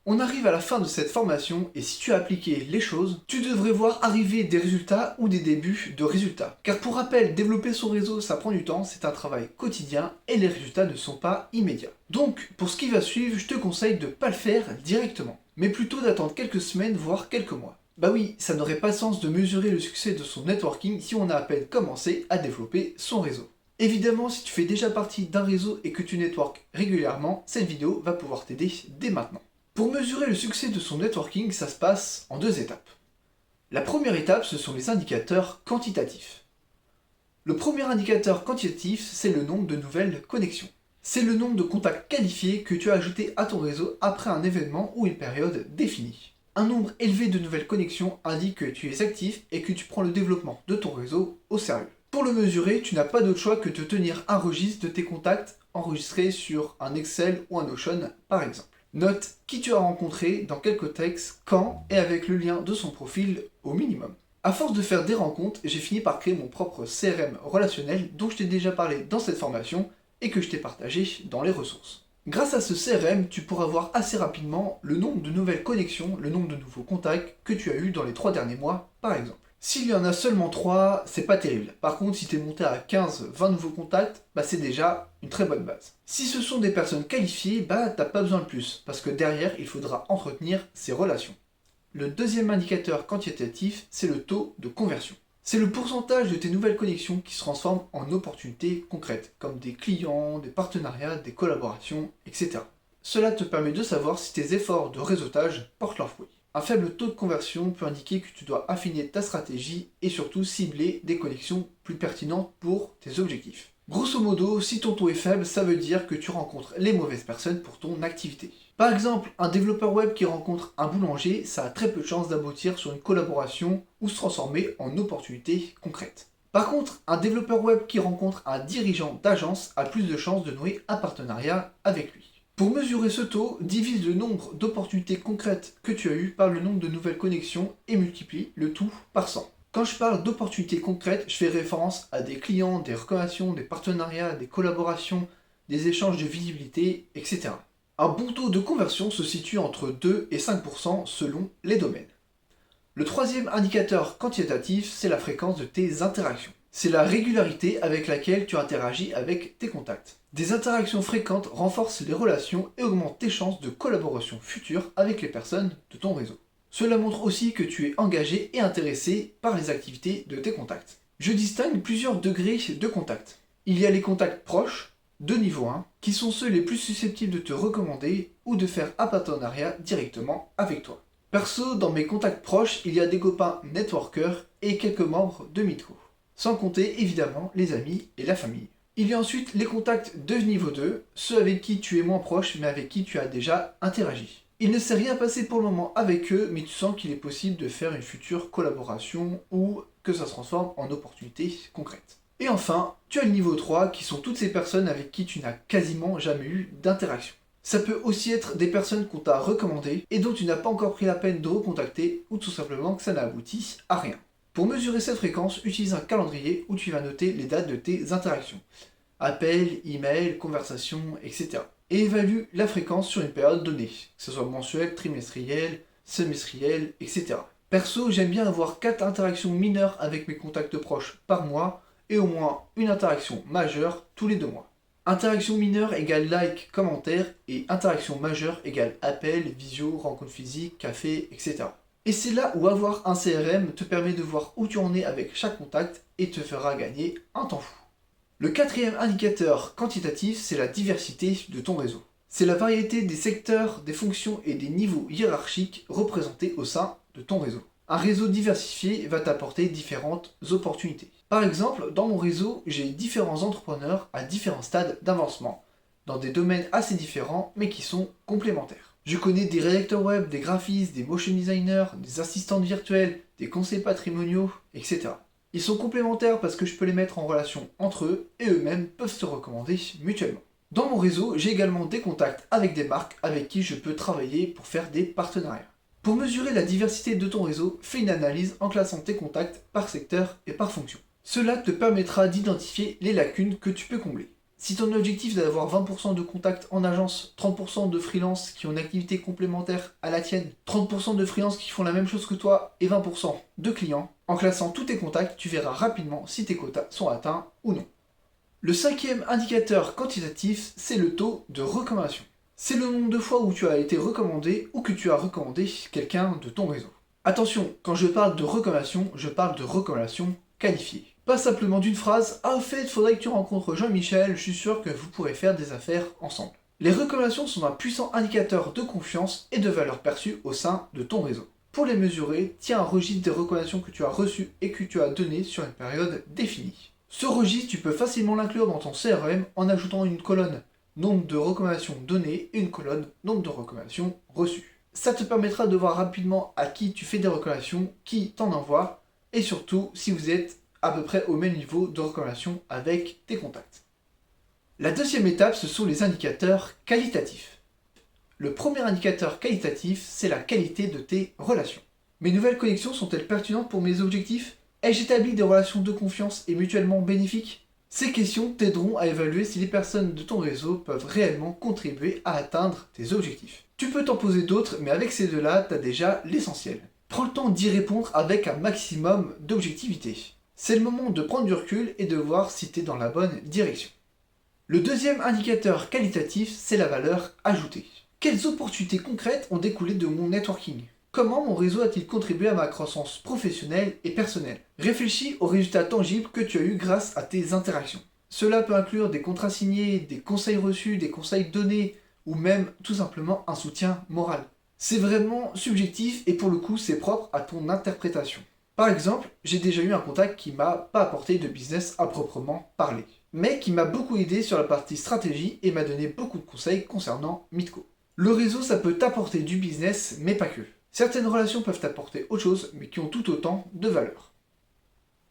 On arrive à la fin de cette formation et si tu as appliqué les choses, tu devrais voir arriver des résultats ou des débuts de résultats. Car pour rappel, développer son réseau, ça prend du temps, c'est un travail quotidien et les résultats ne sont pas immédiats. Donc, pour ce qui va suivre, je te conseille de ne pas le faire directement, mais plutôt d'attendre quelques semaines, voire quelques mois. Bah oui, ça n'aurait pas sens de mesurer le succès de son networking si on a à peine commencé à développer son réseau. Évidemment, si tu fais déjà partie d'un réseau et que tu networks régulièrement, cette vidéo va pouvoir t'aider dès maintenant. Pour mesurer le succès de son networking, ça se passe en deux étapes. La première étape, ce sont les indicateurs quantitatifs. Le premier indicateur quantitatif, c'est le nombre de nouvelles connexions. C'est le nombre de contacts qualifiés que tu as ajoutés à ton réseau après un événement ou une période définie. Un nombre élevé de nouvelles connexions indique que tu es actif et que tu prends le développement de ton réseau au sérieux. Pour le mesurer, tu n'as pas d'autre choix que de tenir un registre de tes contacts enregistrés sur un Excel ou un Notion par exemple. Note qui tu as rencontré, dans quel contexte, quand et avec le lien de son profil au minimum. À force de faire des rencontres, j'ai fini par créer mon propre CRM relationnel dont je t'ai déjà parlé dans cette formation et que je t'ai partagé dans les ressources. Grâce à ce CRM, tu pourras voir assez rapidement le nombre de nouvelles connexions, le nombre de nouveaux contacts que tu as eu dans les 3 derniers mois par exemple. S'il y en a seulement 3, c'est pas terrible. Par contre, si tu es monté à 15-20 nouveaux contacts, c'est déjà une très bonne base. Si ce sont des personnes qualifiées, t'as pas besoin de plus, parce que derrière, il faudra entretenir ces relations. Le deuxième indicateur quantitatif, c'est le taux de conversion. C'est le pourcentage de tes nouvelles connexions qui se transforment en opportunités concrètes, comme des clients, des partenariats, des collaborations, etc. Cela te permet de savoir si tes efforts de réseautage portent leurs fruits. Un faible taux de conversion peut indiquer que tu dois affiner ta stratégie et surtout cibler des connexions plus pertinentes pour tes objectifs. Grosso modo, si ton taux est faible, ça veut dire que tu rencontres les mauvaises personnes pour ton activité. Par exemple, un développeur web qui rencontre un boulanger, ça a très peu de chances d'aboutir sur une collaboration ou se transformer en opportunité concrète. Par contre, un développeur web qui rencontre un dirigeant d'agence a plus de chances de nouer un partenariat avec lui. Pour mesurer ce taux, divise le nombre d'opportunités concrètes que tu as eues par le nombre de nouvelles connexions et multiplie le tout par 100. Quand je parle d'opportunités concrètes, je fais référence à des clients, des recommandations, des partenariats, des collaborations, des échanges de visibilité, etc. Un bon taux de conversion se situe entre 2 et 5% selon les domaines. Le troisième indicateur quantitatif, c'est la fréquence de tes interactions. C'est la régularité avec laquelle tu interagis avec tes contacts. Des interactions fréquentes renforcent les relations et augmentent tes chances de collaboration future avec les personnes de ton réseau. Cela montre aussi que tu es engagé et intéressé par les activités de tes contacts. Je distingue plusieurs degrés de contacts. Il y a les contacts proches, de niveau 1, qui sont ceux les plus susceptibles de te recommander ou de faire un partenariat directement avec toi. Perso, dans mes contacts proches, il y a des copains networkers et quelques membres de Mitco. Sans compter évidemment les amis et la famille. Il y a ensuite les contacts de niveau 2, ceux avec qui tu es moins proche mais avec qui tu as déjà interagi. Il ne s'est rien passé pour le moment avec eux, mais tu sens qu'il est possible de faire une future collaboration ou que ça se transforme en opportunité concrète. Et enfin, tu as le niveau 3 qui sont toutes ces personnes avec qui tu n'as quasiment jamais eu d'interaction. Ça peut aussi être des personnes qu'on t'a recommandées et dont tu n'as pas encore pris la peine de recontacter ou tout simplement que ça n'a abouti à rien. Pour mesurer cette fréquence, utilise un calendrier où tu vas noter les dates de tes interactions. Appels, emails, conversations, etc. Et évalue la fréquence sur une période donnée, que ce soit mensuelle, trimestrielle, semestrielle, etc. Perso, j'aime bien avoir 4 interactions mineures avec mes contacts proches par mois et au moins une interaction majeure tous les 2 mois. Interaction mineure égale like, commentaire et interaction majeure égale appel, visio, rencontre physique, café, etc. Et c'est là où avoir un CRM te permet de voir où tu en es avec chaque contact et te fera gagner un temps fou. Le quatrième indicateur quantitatif, c'est la diversité de ton réseau. C'est la variété des secteurs, des fonctions et des niveaux hiérarchiques représentés au sein de ton réseau. Un réseau diversifié va t'apporter différentes opportunités. Par exemple, dans mon réseau, j'ai différents entrepreneurs à différents stades d'avancement, dans des domaines assez différents mais qui sont complémentaires. Je connais des rédacteurs web, des graphistes, des motion designers, des assistantes virtuelles, des conseillers patrimoniaux, etc. Ils sont complémentaires parce que je peux les mettre en relation entre eux et eux-mêmes peuvent se recommander mutuellement. Dans mon réseau, j'ai également des contacts avec des marques avec qui je peux travailler pour faire des partenariats. Pour mesurer la diversité de ton réseau, fais une analyse en classant tes contacts par secteur et par fonction. Cela te permettra d'identifier les lacunes que tu peux combler. Si ton objectif est d'avoir 20% de contacts en agence, 30% de freelances qui ont une activité complémentaire à la tienne, 30% de freelances qui font la même chose que toi et 20% de clients, en classant tous tes contacts, tu verras rapidement si tes quotas sont atteints ou non. Le cinquième indicateur quantitatif, c'est le taux de recommandation. C'est le nombre de fois où tu as été recommandé ou que tu as recommandé quelqu'un de ton réseau. Attention, quand je parle de recommandation, je parle de recommandation qualifiée. Pas simplement d'une phrase « Ah, au fait, faudrait que tu rencontres Jean-Michel, je suis sûr que vous pourrez faire des affaires ensemble ». Les recommandations sont un puissant indicateur de confiance et de valeur perçue au sein de ton réseau. Pour les mesurer, tiens un registre des recommandations que tu as reçues et que tu as données sur une période définie. Ce registre, tu peux facilement l'inclure dans ton CRM en ajoutant une colonne nombre de recommandations données et une colonne nombre de recommandations reçues. Ça te permettra de voir rapidement à qui tu fais des recommandations, qui t'en envoie, et surtout si vous êtes à peu près au même niveau de recommandation avec tes contacts. La deuxième étape, ce sont les indicateurs qualitatifs. Le premier indicateur qualitatif, c'est la qualité de tes relations. Mes nouvelles connexions sont-elles pertinentes pour mes objectifs? Ai-je établi des relations de confiance et mutuellement bénéfiques? Ces questions t'aideront à évaluer si les personnes de ton réseau peuvent réellement contribuer à atteindre tes objectifs. Tu peux t'en poser d'autres, mais avec ces deux-là, tu as déjà l'essentiel. Prends le temps d'y répondre avec un maximum d'objectivité. C'est le moment de prendre du recul et de voir si tu es dans la bonne direction. Le deuxième indicateur qualitatif, c'est la valeur ajoutée. Quelles opportunités concrètes ont découlé de mon networking? Comment mon réseau a-t-il contribué à ma croissance professionnelle et personnelle? Réfléchis aux résultats tangibles que tu as eus grâce à tes interactions. Cela peut inclure des contrats signés, des conseils reçus, des conseils donnés, ou même tout simplement un soutien moral. C'est vraiment subjectif et pour le coup c'est propre à ton interprétation. Par exemple, j'ai déjà eu un contact qui m'a pas apporté de business à proprement parler, mais qui m'a beaucoup aidé sur la partie stratégie et m'a donné beaucoup de conseils concernant Mitko. Le réseau, ça peut t'apporter du business, mais pas que. Certaines relations peuvent t'apporter autre chose, mais qui ont tout autant de valeur.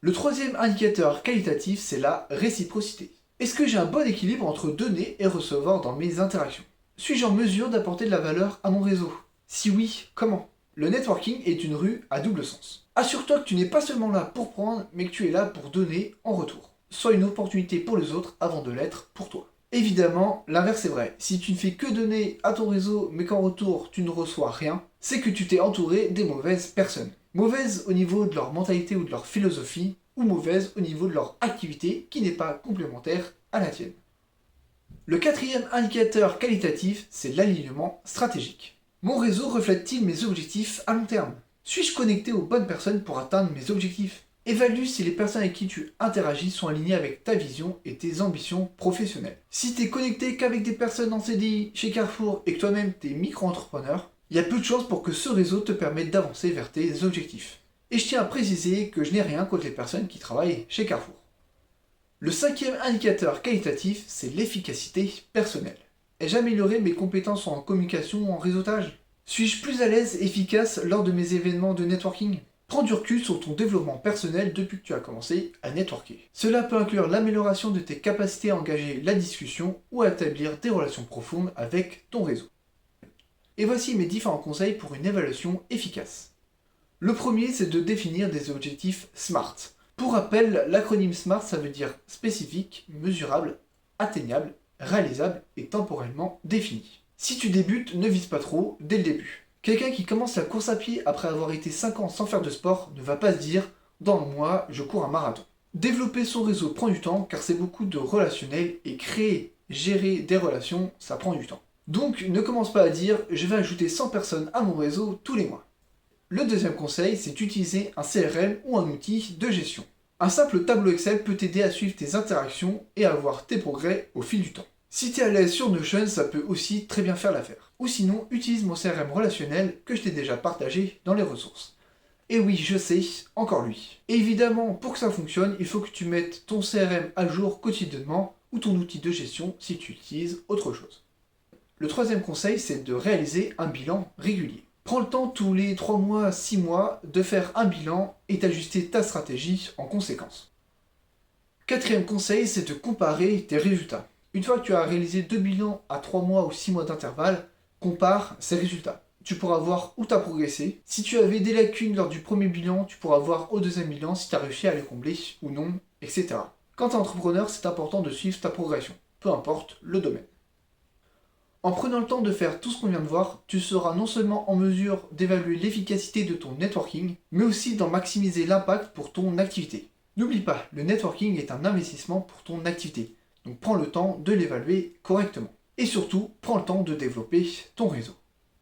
Le troisième indicateur qualitatif, c'est la réciprocité. Est-ce que j'ai un bon équilibre entre donner et recevoir dans mes interactions? Suis-je en mesure d'apporter de la valeur à mon réseau? Si oui, comment? Le networking est une rue à double sens. Assure-toi que tu n'es pas seulement là pour prendre, mais que tu es là pour donner en retour. Sois une opportunité pour les autres avant de l'être pour toi. Évidemment, l'inverse est vrai. Si tu ne fais que donner à ton réseau, mais qu'en retour tu ne reçois rien, c'est que tu t'es entouré des mauvaises personnes. Mauvaises au niveau de leur mentalité ou de leur philosophie, ou mauvaises au niveau de leur activité qui n'est pas complémentaire à la tienne. Le quatrième indicateur qualitatif, c'est l'alignement stratégique. Mon réseau reflète-t-il mes objectifs à long terme? Suis-je connecté aux bonnes personnes pour atteindre mes objectifs? Évalue si les personnes avec qui tu interagis sont alignées avec ta vision et tes ambitions professionnelles. Si tu es connecté qu'avec des personnes en CDI chez Carrefour et que toi-même tu es micro-entrepreneur, il y a peu de chances pour que ce réseau te permette d'avancer vers tes objectifs. Et je tiens à préciser que je n'ai rien contre les personnes qui travaillent chez Carrefour. Le cinquième indicateur qualitatif, c'est l'efficacité personnelle. Ai-je amélioré mes compétences en communication ou en réseautage? Suis-je plus à l'aise et efficace lors de mes événements de networking? Prends du recul sur ton développement personnel depuis que tu as commencé à networker. Cela peut inclure l'amélioration de tes capacités à engager la discussion ou à établir des relations profondes avec ton réseau. Et voici mes différents conseils pour une évaluation efficace. Le premier, c'est de définir des objectifs SMART. Pour rappel, l'acronyme SMART, ça veut dire spécifique, mesurable, atteignable, réalisable et temporellement défini. Si tu débutes, ne vise pas trop dès le début. Quelqu'un qui commence la course à pied après avoir été 5 ans sans faire de sport ne va pas se dire « dans un mois, je cours un marathon ». Développer son réseau prend du temps car c'est beaucoup de relationnel et créer, gérer des relations, ça prend du temps. Donc ne commence pas à dire « je vais ajouter 100 personnes à mon réseau tous les mois ». Le deuxième conseil, c'est d'utiliser un CRM ou un outil de gestion. Un simple tableau Excel peut t'aider à suivre tes interactions et à voir tes progrès au fil du temps. Si tu es à l'aise sur Notion, ça peut aussi très bien faire l'affaire. Ou sinon, utilise mon CRM relationnel que je t'ai déjà partagé dans les ressources. Et oui, je sais, encore lui. Et évidemment, pour que ça fonctionne, il faut que tu mettes ton CRM à jour quotidiennement ou ton outil de gestion si tu utilises autre chose. Le troisième conseil, c'est de réaliser un bilan régulier. Prends le temps tous les 3 mois, 6 mois de faire un bilan et d'ajuster ta stratégie en conséquence. Quatrième conseil, c'est de comparer tes résultats. Une fois que tu as réalisé 2 bilans à 3 mois ou 6 mois d'intervalle, compare ces résultats. Tu pourras voir où tu as progressé. Si tu avais des lacunes lors du premier bilan, tu pourras voir au deuxième bilan si tu as réussi à les combler ou non, etc. Quand tu es entrepreneur, c'est important de suivre ta progression. peu importe le domaine. En prenant le temps de faire tout ce qu'on vient de voir, tu seras non seulement en mesure d'évaluer l'efficacité de ton networking, mais aussi d'en maximiser l'impact pour ton activité. N'oublie pas, le networking est un investissement pour ton activité, donc prends le temps de l'évaluer correctement. Et surtout, prends le temps de développer ton réseau.